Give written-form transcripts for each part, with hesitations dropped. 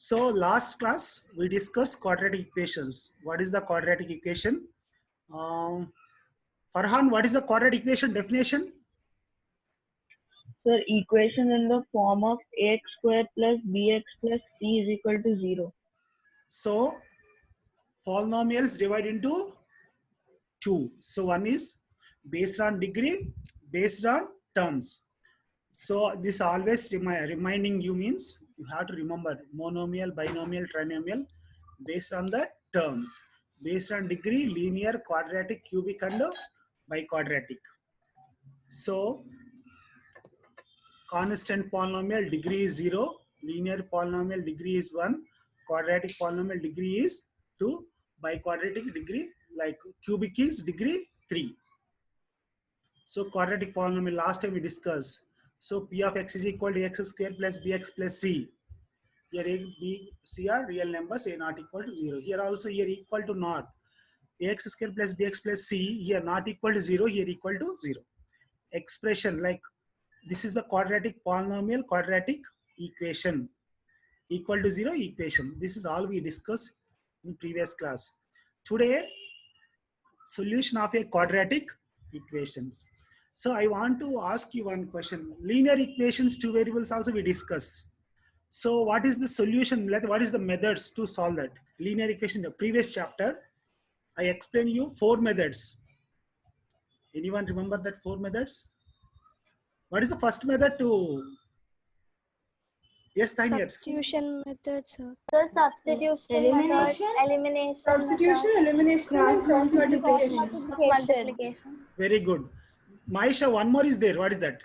So last class we discussed quadratic equations. What is the quadratic equation? Farhan, what is the quadratic equation definition? Sir, equation in the form of ax square plus bx plus c is equal to 0. So polynomials divide into two. So one is based on degree, based on terms. So this always reminding you means you have to remember monomial, binomial, trinomial based on the terms. Based on degree, linear, quadratic, cubic, and biquadratic. So constant polynomial degree is 0, linear polynomial degree is 1, quadratic polynomial degree is 2, biquadratic degree like cubic is degree 3. So quadratic polynomial last time we discussed. So p of x is equal to x square plus bx plus c. Here a, b, c are real numbers, a not equal to 0. Here also here equal to not. Ax square plus bx plus c, here not equal to 0, here equal to 0. Expression like this is the quadratic polynomial quadratic equation. Equal to 0 equation. This is all we discussed in previous class. Today, solution of a quadratic equations. So I want to ask you one question. Linear equations, two variables also we discuss. So what is the solution? What is the methods to solve that? Linear equation, in the previous chapter, I explained you 4 methods. Anyone remember that 4 methods? What is the first method to? Yes, Tanya. Substitution method, sir. The substitution method, elimination Substitution, method, elimination, and cross multiplication. multiplication. Very good. Maisha, one more is there. What is that?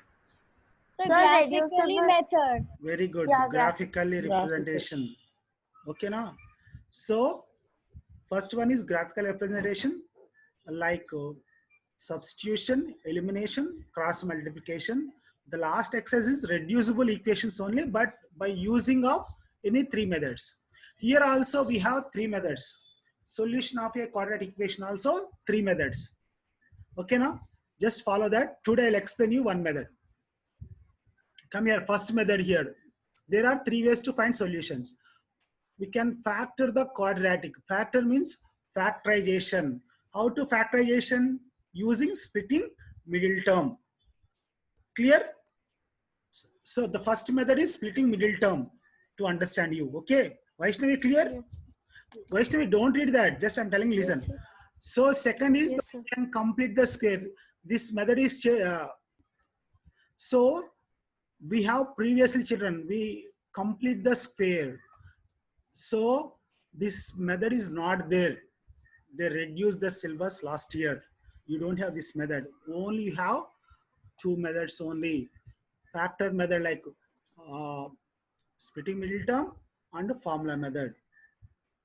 So graphically method. Very good. Yeah, Graphically representation. Okay, now. So, first one is graphical representation, like substitution, elimination, cross multiplication. The last exercise is reducible equations only, but by using of any 3 methods. Here also we have 3 methods. Solution of a quadratic equation also 3 methods. Okay, now just follow that. Today I'll explain you one method. Come here, first method here. There are 3 ways to find solutions. We can factor the quadratic. Factor means factorization. How to factorization? Using splitting middle term. Clear? So the first method is splitting middle term to understand you. Okay? Vaishnavi, clear? Yes. Vaishnavi, don't read that. Just I'm telling, listen. Yes, sir. So second is Yes, sir. we can complete the square. This method is so we have previously children, we complete the square. So this method is not there. They reduced the syllabus last year. You don't have this method. Only you have 2 methods only. Factor method like splitting middle term and formula method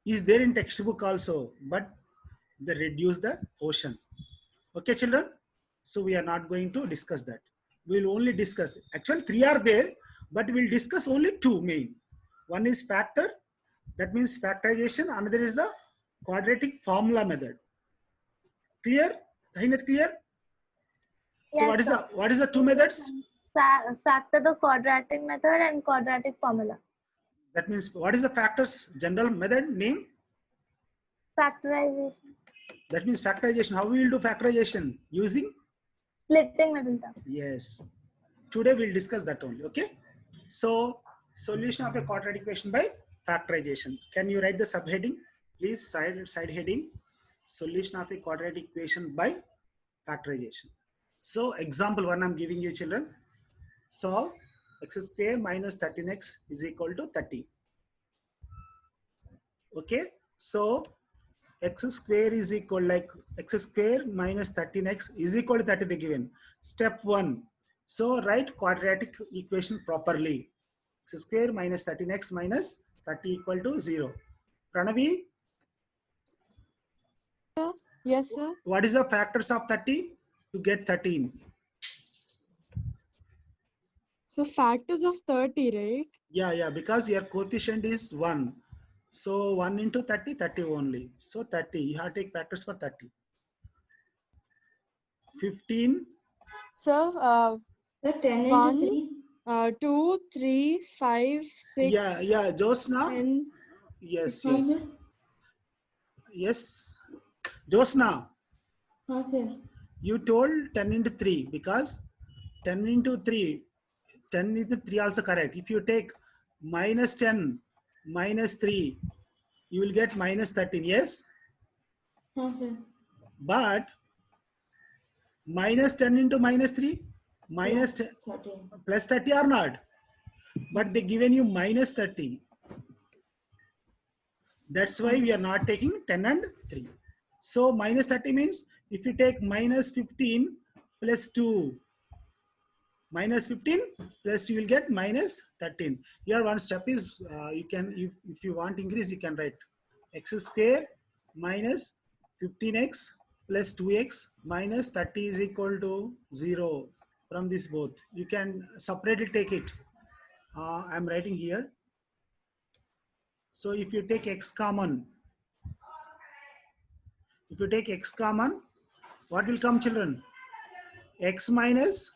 is there in textbook also, but they reduce the portion. Okay, children? So we are not going to discuss that. We'll only discuss, actually 3 are there, but we'll discuss only 2 main. One is factor, that means factorization. Another is the quadratic formula method. Clear? Tahinat, clear? So Yes, what is the 2 methods? Factor the quadratic method and quadratic formula. That means what is the factors general method name? Factorization. That means factorization. How we will do factorization? Using? Splitting middle term. Yes. Today we'll discuss that only. Okay. So solution of a quadratic equation by factorization. Can you write the subheading? Please side heading. Solution of a quadratic equation by factorization. So example 1 I'm giving you, children. Solve x square minus 13x is equal to 30. Okay. So x square is equal, like x square minus 13x is equal to 30 they given. Step 1. So write quadratic equation properly. X square minus 13x minus 30 equal to 0. Pranavi? Yes, sir. What is the factors of 30 to get 13? So factors of 30, right? Yeah, because your coefficient is 1. So 1 into 30, 30 only. So 30, you have to take factors for 30. 15. So So 10 into 1, 3. 2, 3, 5, 6, Yeah, Josna. 10. Yes, हाँ yes, sir yes. Josna, हाँ sir you told 10 into 3 because 10 into 3, 10 into 3 also correct. If you take minus 10 minus 3, you will get minus 13. Yes, हाँ sir but minus 10 into minus 3, minus 10, 13 plus 30 or not, but they given you minus 30. That's why we are not taking 10 and 3. So minus 30 means if you take minus 15 plus 2, minus 15 plus you will get minus 13. Here one step is you can, if you want increase, you can write x square minus 15x plus 2x minus 30 is equal to 0. From this both you can separately take it. I'm writing here. So if you take x common, what will come, children? X minus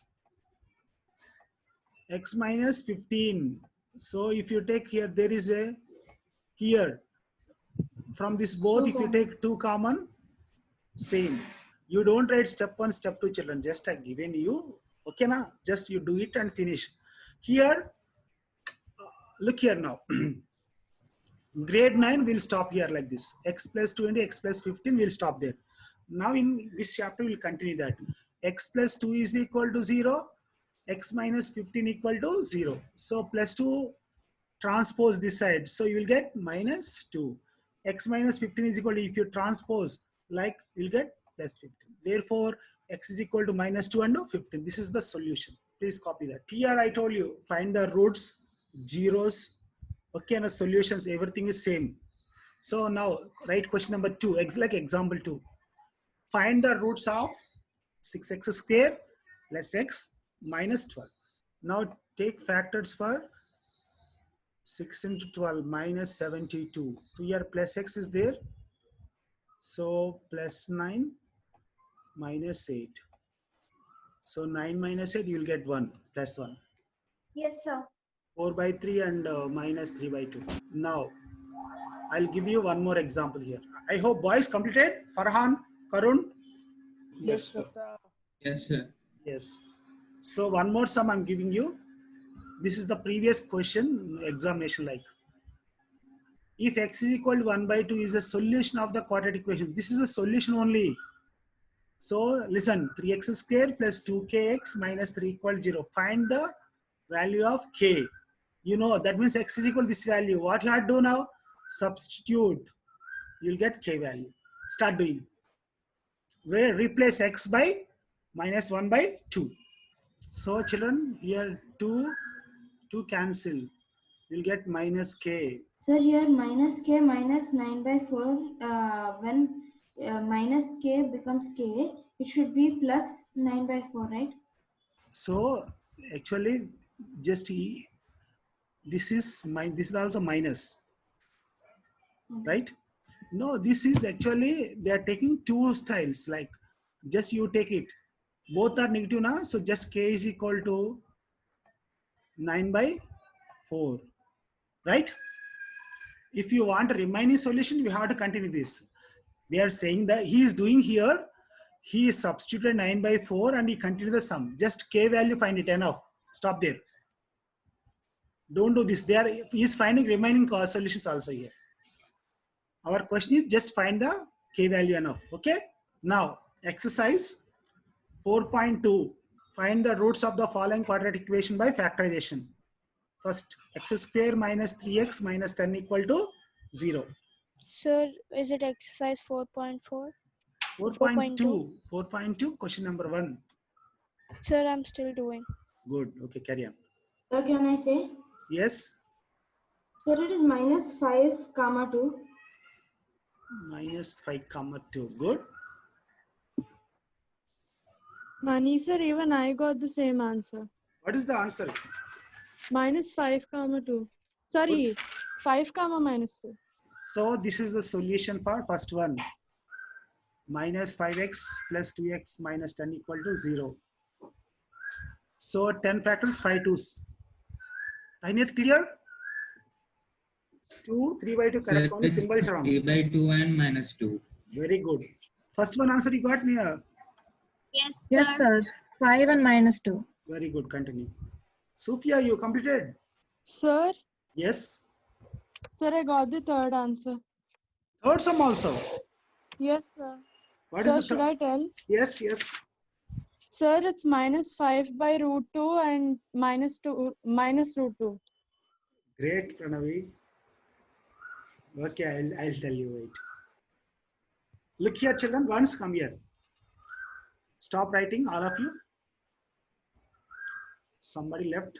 15. So if you take here, there is a here from this both, if you take 2 common, same. You don't write step 1, step 2, children. Just I given you, okay na? Just you do it and finish. Here, look here now. Grade 9 will stop here like this. X plus 2 into x plus 15 will stop there. Now in this chapter we will continue that. X plus 2 is equal to 0. X minus 15 equal to 0. So plus 2 transpose this side. So you will get minus 2. X minus 15 is equal to, if you transpose like, you will get plus 15. Therefore, x is equal to minus 2 and 15. This is the solution. Please copy that. Here I told you, find the roots, zeros, okay, and the solutions, everything is same. So now write question number 2, like example 2. Find the roots of 6x square plus x minus 12. Now take factors for 6 into 12 minus 72. So here plus x is there. So plus 9 minus 8. So 9 minus 8, you will get 1 plus 1. Yes, sir. 4 by 3 and minus 3 by 2. Now I'll give you one more example here. I hope boys completed. Farhan, Karun. Yes, sir. Yes, sir. Yes. So one more sum I'm giving you. This is the previous question examination like. If x is equal to 1 by 2 is a solution of the quadratic equation. This is a solution only. So listen, 3x square plus 2kx minus 3 equal 0. Find the value of k. You know, that means x is equal to this value. What you have to do now? Substitute. You'll get k value. Start doing. Where replace x by minus 1 by 2. So children, here 2 cancel. You'll get minus k. sir here minus k minus 9 by 4 when minus k becomes k it should be plus 9 by 4 right So actually, just this is also minus, right? No, this is actually they are taking two styles. Like just you take it, both are negative now. So just k is equal to 9 by 4, right? If you want a remaining solution, we have to continue this. They are saying that he is doing here. He substituted 9 by 4 and he continued the sum. Just k value, find it enough. Stop there. Don't do this. He is finding remaining solutions also here. Our question is just find the k value enough. Okay. Now exercise 4.2. Find the roots of the following quadratic equation by factorization. First, x square minus 3x minus 10 equal to 0. Sir, is it exercise 4.4? 4.2. 4.2, question number 1. Sir, I'm still doing. Good. Okay, carry on. sir can I say Yes. sir it is minus 5 comma 2 Minus 5 comma 2. Good. Mani sir, even I got the same answer. What is the answer? Minus 5 comma 2. Sorry, 5 comma minus 2. So this is the solution for first one. Minus 5x plus 2x minus 10 equal to 0. So 10 factors, 5 2s. Ainit, clear? 2, 3 by 2 Sir, correct. Only it's symbols are wrong. 3 by 2 and minus 2. Very good. First one answer you got, Nia? Yes, sir. 5 and minus 2. Very good. Continue. Sophia, you completed? Sir, Yes. sir, I got the third answer. Third sum also. Yes, sir. What is Sir, the should third? I tell? Yes, yes. Sir, it's minus 5 by root 2 and minus root 2. Great, Pranavi. Okay, I'll tell you. Wait. Look here, children. Once come here. Stop writing, all of you. Somebody left.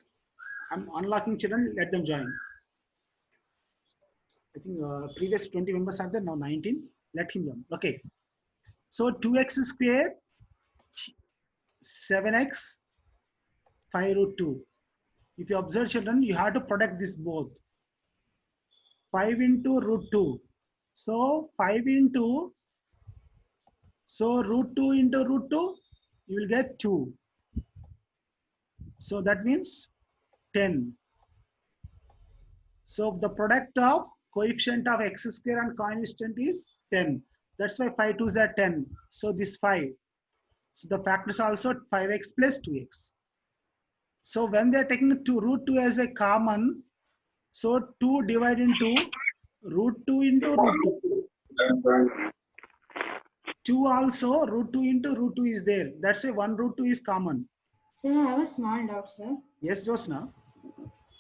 I'm unlocking children. Let them join. I think previous 20 members are there. Now 19. Let him join. Okay. So 2x squared, 7x, 5 root 2. If you observe, children, you have to product this both. 5 into root 2. So 5 into, so root 2 into root 2, you will get 2. So that means 10. So the product of coefficient of x square and constant is 10. That's why 5 2s are 10. So this 5. So the factors also 5x plus 2x. So when they are taking root 2 as a common, so 2 divided into root 2 into root 2. 2 also root 2 into root 2 is there. That's why 1 root 2 is common. Sir, I have a small doubt, sir. Yes, Josna.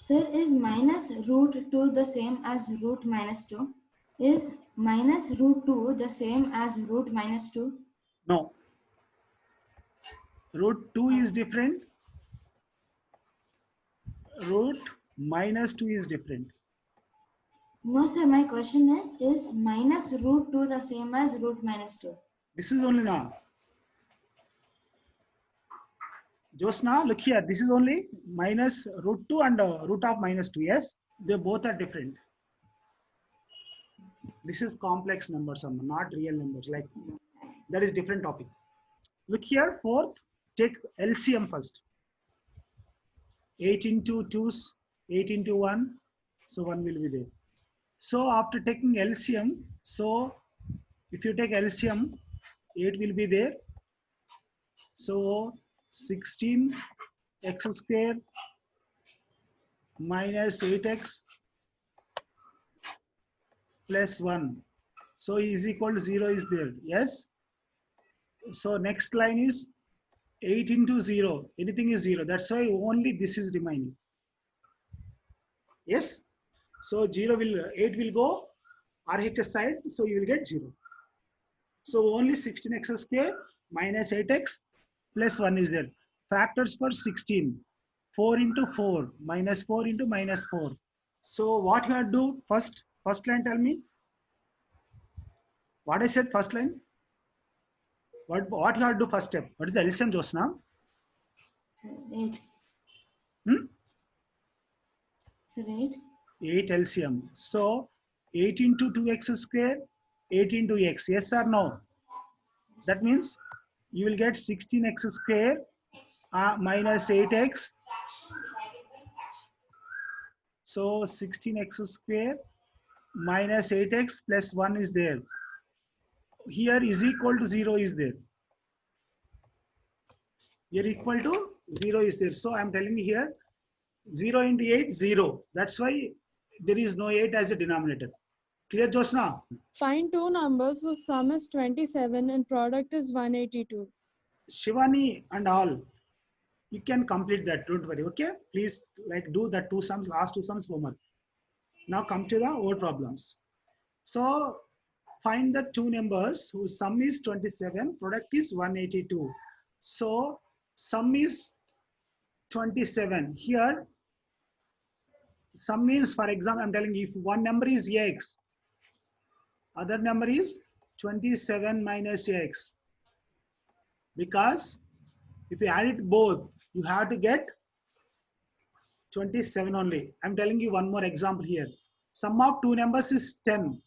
Sir, is minus root 2 the same as root minus 2? Is minus root 2 the same as root minus 2? No. Root 2 is different. Root minus 2 is different. No, sir, my question is minus root 2 the same as root minus 2? This is only now. Josna, look here. This is only minus root 2 and root of minus 2. Yes, they both are different. This is complex numbers, not real numbers. Like that is different topic. Look here. Fourth, take LCM first. 8 into 2's 8 into 1. So 1 will be there. So after taking LCM, so if you take LCM, 8 will be there. So 16 x square minus 8x plus 1. So is equal to 0 is there. Yes. So next line is 8 into 0. Anything is 0. That's why only this is remaining. Yes. So 0 will 8 will go RHS side. So you will get 0. So only 16x square minus 8x plus 1 is there. Factors for 16. 4 into 4 minus 4 into minus 4. So what you have to do first line, tell me. What I said first line? What you have to do first step? What is the LCM, Josna? Sir, 8. Hmm? Sir, 8. 8 LCM. So 8 into 2x square, 8 into x. Yes or no? That means you will get 16x square minus 8x. So 16x square minus 8x plus 1 is there. Here is equal to 0 is there. Here equal to 0 is there. So I am telling you here 0 into 8, 0. That's why there is no 8 as a denominator. Clear, Josna? Find two numbers whose sum is 27 and product is 182. Shivani and all, you can complete that. Don't worry. Okay. Please like do that two sums, last two sums homework. Now come to the old problems. So find the two numbers whose sum is 27, product is 182. So sum is 27. Here sum means, for example, I'm telling you, if one number is x, other number is 27 minus x. Because if you add it both, you have to get 27 only. I'm telling you one more example here. Sum of two numbers is 10.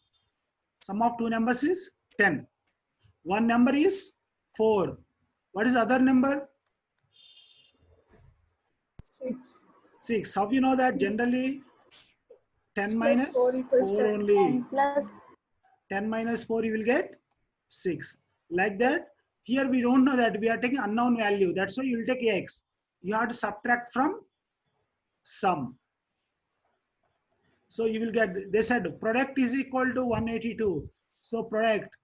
Sum of two numbers is 10. One number is 4. What is the other number? 6. 6. How you know that? Generally 10 Plus minus 4 equals 4 10. only. Plus 10 minus 4 you will get 6. Like that. Here we don't know that, we are taking unknown value. That's why you will take x. You have to subtract from sum. So you will get, they said product is equal to 182. So product,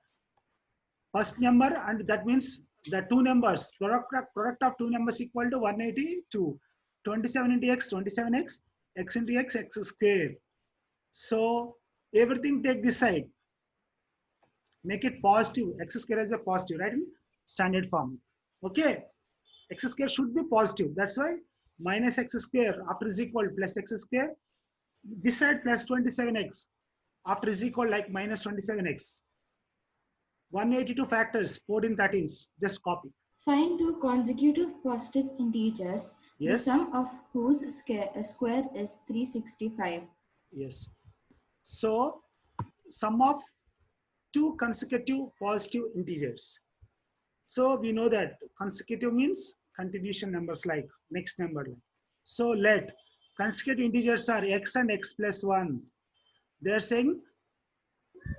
first number, and that means the two numbers, product of two numbers equal to 182. 27 into x, 27x, x into x, x square. So everything take this side. Make it positive. X square is a positive, right? In standard form. Okay. X square should be positive. That's why minus x square after is equal plus x square. This side plus 27x after is equal like minus 27x. 182 factors, 14 13s. Just copy. Find two consecutive positive integers, the Yes. sum of whose square is 365. Yes. So sum of two consecutive positive integers. So we know that consecutive means continuation numbers like next number. So let consecutive integers are x and x plus 1. They are saying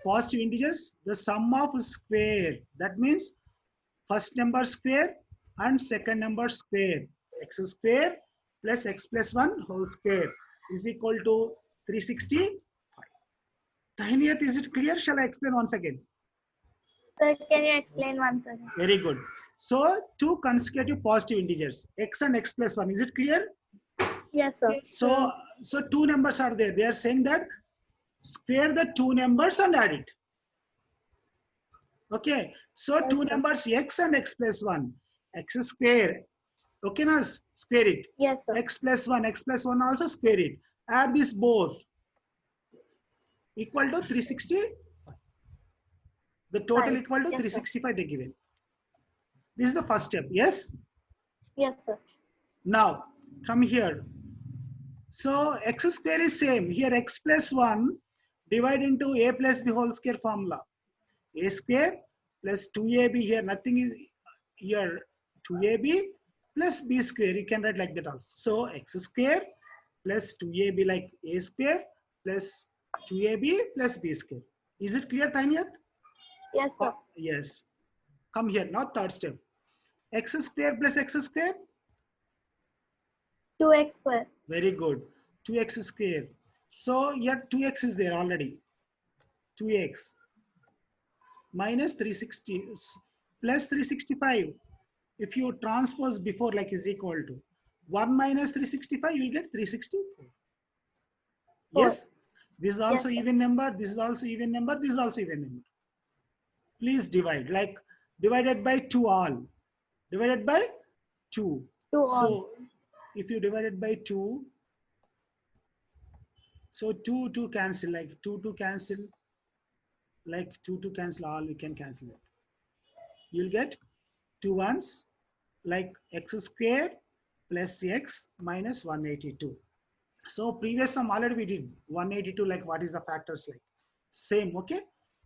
positive integers, the sum of square. That means first number square and second number square. X square plus x plus 1 whole square is equal to 365. Tahiniyat, is it clear? Shall I explain once again? sir, can you explain once again? Very good. So two consecutive positive integers, x and x plus 1. Is it clear? Yes, sir. So two numbers are there. They are saying that square the two numbers and add it. Okay. So Yes, two sir. numbers x and x plus 1. X square. Okay, na? Square it. Yes, sir. X plus 1 also square it. Add this both. Equal to 360. The total Five. equal to Yes, sir. 365 they given. This is the first step. Yes. Yes, sir. Now come here. So x square is same. Here x plus 1 divide into a plus b whole square formula. A square plus 2ab, here nothing is here, 2ab plus b square. You can write like that also. So x square plus 2ab like a square plus 2ab plus b square. Is it clear, Tainiyat? Yes, sir. Yes. Come here. Now third step. X square plus x square. 2x square. Very good. 2x square. So here 2x is there already. 2x minus 360 plus 365. If you transpose before like is equal to 1 minus 365, you will get 364. Yes. This is also Yes, sir. even number. This is also even number. This is also even number. Please divide, like divided by 2 all. Divided by 2. 2 all. So if you divide it by 2, so 2 cancel, like 2 cancel, like 2 cancel, all we can cancel it. You'll get 2 ones, like x square plus x minus 182. So previous sum already we did 182, like what is the factors like? Same, okay?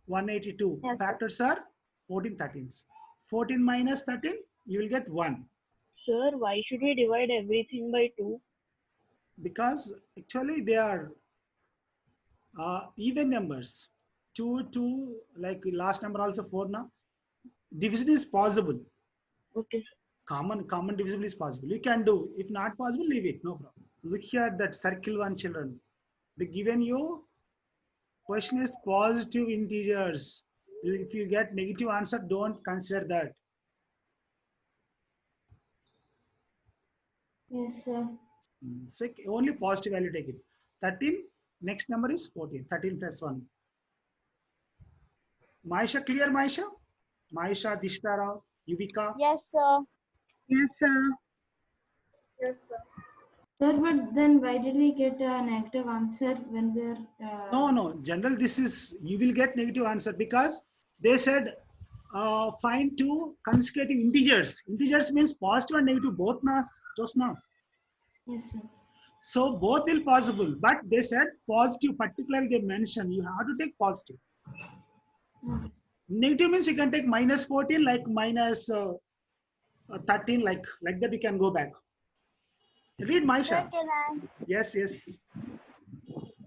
182 Yes, sir. factors are 14 13s. 14 minus 13, you will get 1. Sir, why should we divide everything by 2? Because actually they are even numbers. 2, like last number also 4 now. Division is possible. Okay. Common divisible is possible. You can do. If not possible, leave it. No problem. Look here, that circle one, children. They given you question is positive integers. If you get negative answer, don't consider that. Yes, sir. Only positive value take it. 13. Next number is 14. 13 plus 1. Maisha, clear, Maisha? Maisha, Dishtara, Yuvika. Yes, sir. Yes, sir. Yes, sir. Sir, but then why did we get a negative answer when we're... No. General, this is, you will get negative answer because they said find two consecutive integers. Integers means positive and negative both now, just now. Yes, sir. So both will possible, but they said positive, particularly they mentioned you have to take positive. Okay. Negative means you can take minus 14, like minus 13, like that you can go back. Read, Sir, Maisha. can I? Yes, yes.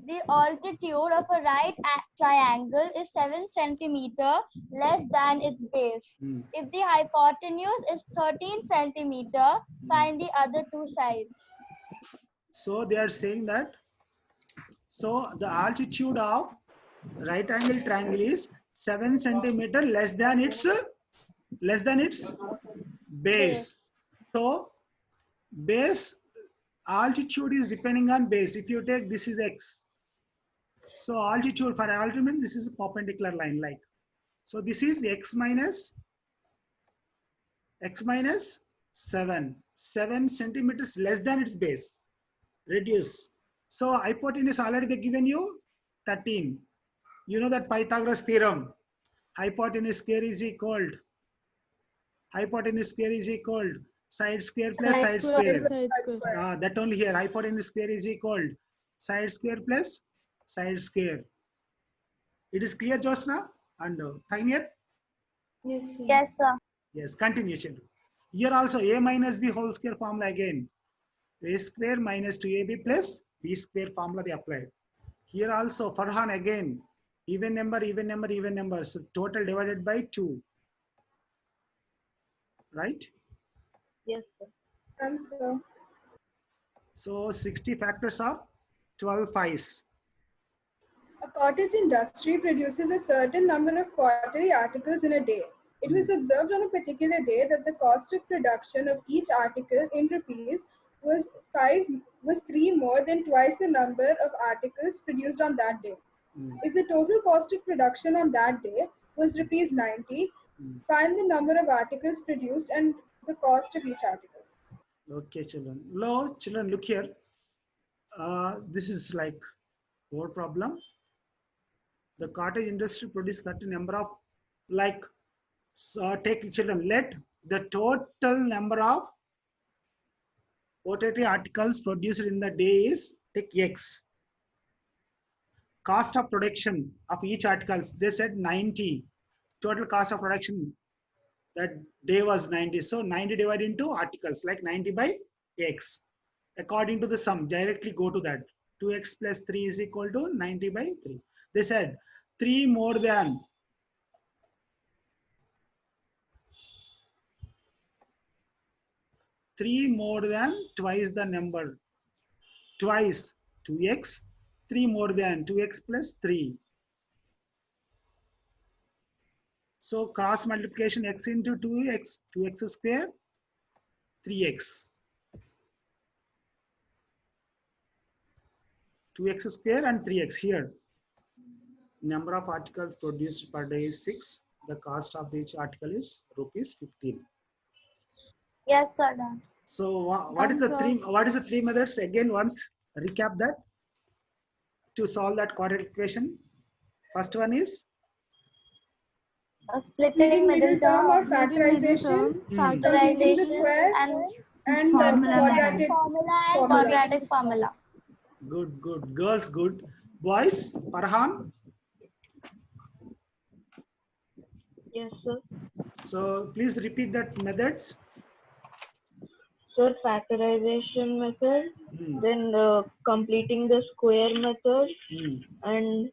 The altitude of a right triangle is 7 centimeter less than its base. Hmm. If the hypotenuse is 13 centimeter, find the other two sides. So they are saying that. So the altitude of right angle triangle is 7 centimeter less than its base. So base altitude is depending on base. If you take this is x. So altitude for altitude, this is a perpendicular line like. So this is x minus 7. 7 centimeters less than its base. Reduce. So hypotenuse already they given you 13. You know that Pythagoras theorem. Hypotenuse square is equal. Hypotenuse square is equal. Side square plus side square. Side square. That only here. Hypotenuse square is equal. Side square plus side square. It is clear, Josna and Tainir? Yes, sir. Yes, sir. Yes, continuation. Here also a minus b whole square formula again. A square minus 2ab plus b square formula they applied. Here also Farhan again. Even number, even number, even number. So total divided by 2. Right? Yes, sir. Sir. So 60 factors of 12 pies. A cottage industry produces a certain number of pottery articles in a day. It was observed on a particular day that the cost of production of each article in rupees was 3 more than twice the number of articles produced on that day. If the total cost of production on that day was rupees 90, find the number of articles produced and the cost of each article. Okay, children. Hello, children, look here. This is like word problem. The cottage industry produce certain number of, like, so take children, let the total number of pottery articles produced in the day is take X. Cost of production of each articles, they said 90. Total cost of production that day was 90. So 90 divided into articles, like 90 by X. According to the sum, directly go to that. 2x plus 3 is equal to 90 by 3. They said 3 more than twice the number. Twice 2x, 3 more than 2x plus 3. So cross multiplication x into 2x, 2x square, 3x. 2x square and 3x here. Number of articles produced per day is 6. The cost of each article is rupees 15. Yes, sir. Done. So what is the three methods? Again, once recap that to solve that quadratic equation. First one is Splitting middle term or factorization, completing the square and quadratic formula. good, good. Girls, good. Boys, Farhan. Yes, sir. So please repeat that methods. Sir, factorization method, then completing the square method, and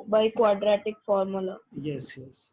by quadratic formula. Yes, yes.